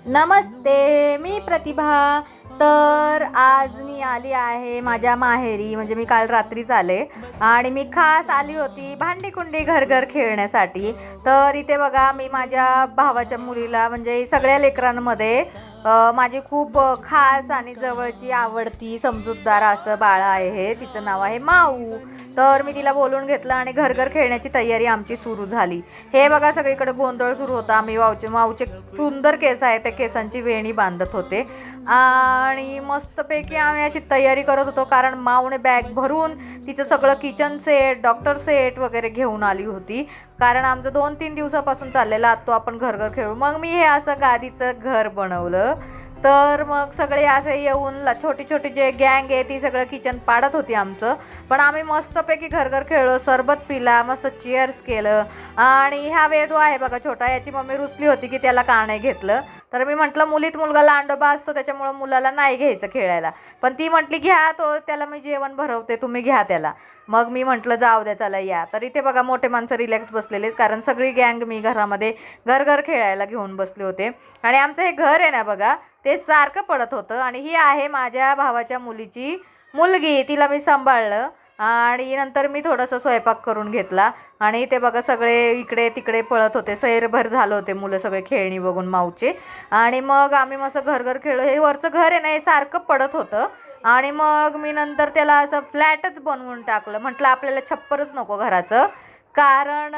नमस्ते, मी प्रतिभा. तर आज मी आली आहे माझ्या माहेरी, म्हणजे मी काल रात्रीच आले आणि मी खास आली होती भांडी-कुंडी घर-घर खेळण्यासाठी. तर इथे बघा, मी माझ्या भावाच्या मुलीला, म्हणजे सगळ्या लेकरांमध्ये माझी खूप खास आणि जवळची आवडती समजूतदार असं बाळ आहे. हे तिचं नाव आहे माऊ. तर मी तिला बोलून घेतलं आणि घर-घर खेळण्याची तयारी आमची सुरू झाली. हे बघा, सगळीकडे गोंधळ सुरू होता. आम्ही माऊचे सुंदर केस आहे, त्या केसांची वेणी बांधत होते आणि मस्तपैकी आम्ही अशी तयारी करत होतो, कारण माऊने बॅग भरून तिचं सगळं किचन सेट, डॉक्टर सेट वगैरे घेऊन आली होती. कारण आमचं 2-3 दिवसापासून चाललेलं आत्तो आपण घर घर खेळू. मग मी हे असं गादीचं घर बनवलं. तर मग सगळे असे येऊन छोटी छोटी जे गँग आहे ती सगळं किचन पाडत होती आमचं. पण आम्ही मस्तपैकी घर घर खेळलो, सरबत पिला, मस्त चेअर्स केलं. आणि ह्या वेदू आहे बघा छोटा, याची मम्मी रुसली होती की त्याला का नाही घेतलं. तर मी म्हटलं, मुलीत मुलगा लांडोबा असतो त्याच्यामुळं मुलाला नाही घ्यायचं खेळायला. पण ती म्हटली, घ्या, तो त्याला मी जेवण भरवते, तुम्ही घ्या त्याला. मग मी म्हटलं, जाऊ द्या, चला या. तर इथे बघा, मोठे माणसं रिलॅक्स बसलेलेच, कारण सगळी गँग मी घरामध्ये घर घर खेळायला घेऊन बसले होते. आणि आमचं हे घर आहे ना बघा, ते सारखं पडत होतं. आणि ही आहे माझ्या भावाच्या मुलीची मुलगी, तिला मी सांभाळलं. आणि नंतर मी थोडंसं स्वयंपाक करून घेतला. आणि ते बघा, सगळे इकडे तिकडे पळत होते, सैरभर झालं होते मुलं सगळे खेळणी बघून माऊचे. आणि मग आम्ही मस्त घर घर खेळलो. हे वरचं घर आहे ना, हे सारखं पडत होतं. आणि मग मी नंतर त्याला असं फ्लॅटच बनवून टाकलं. म्हटलं, आपल्याला छप्परच नको घराचं, कारण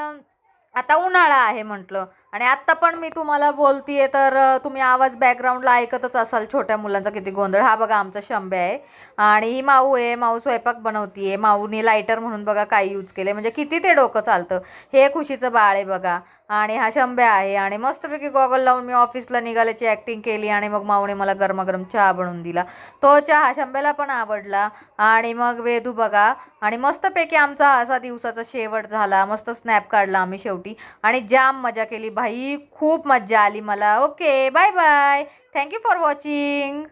आता उन्हाळा आहे म्हटलं. आणि आत्ता पण मी तुम्हाला बोलतीये तर तुम्ही आवाज बॅकग्राऊंडला ऐकतच असाल, छोट्या मुलांचा किती गोंधळ. हा बघा, आमचा शंभे आहे आणि ही माऊ आहे. माऊ स्वयंपाक बनवतीये. माऊने लायटर म्हणून बघा काय यूज केले, म्हणजे किती ते डोकं चालतं. हे खुशीचं बाळ आहे बघा. आणि हा शंभे आहे. आणि मस्तपैकी गॉगल लावून मी ऑफिसला निघाल्याची ॲक्टिंग केली. आणि मग माऊने मला गरमागरम चहा बनवून दिला. तो चहा शंभेला पण आवडला. आणि मग वेदू बघा. आणि मस्तपैकी आमचा असा दिवसाचा शेवट झाला. मस्त स्नॅप काढला आम्ही शेवटी. आणि जाम मजा केली भाई, खूप मजा आली मला. Okay, bye bye. Thank you for watching.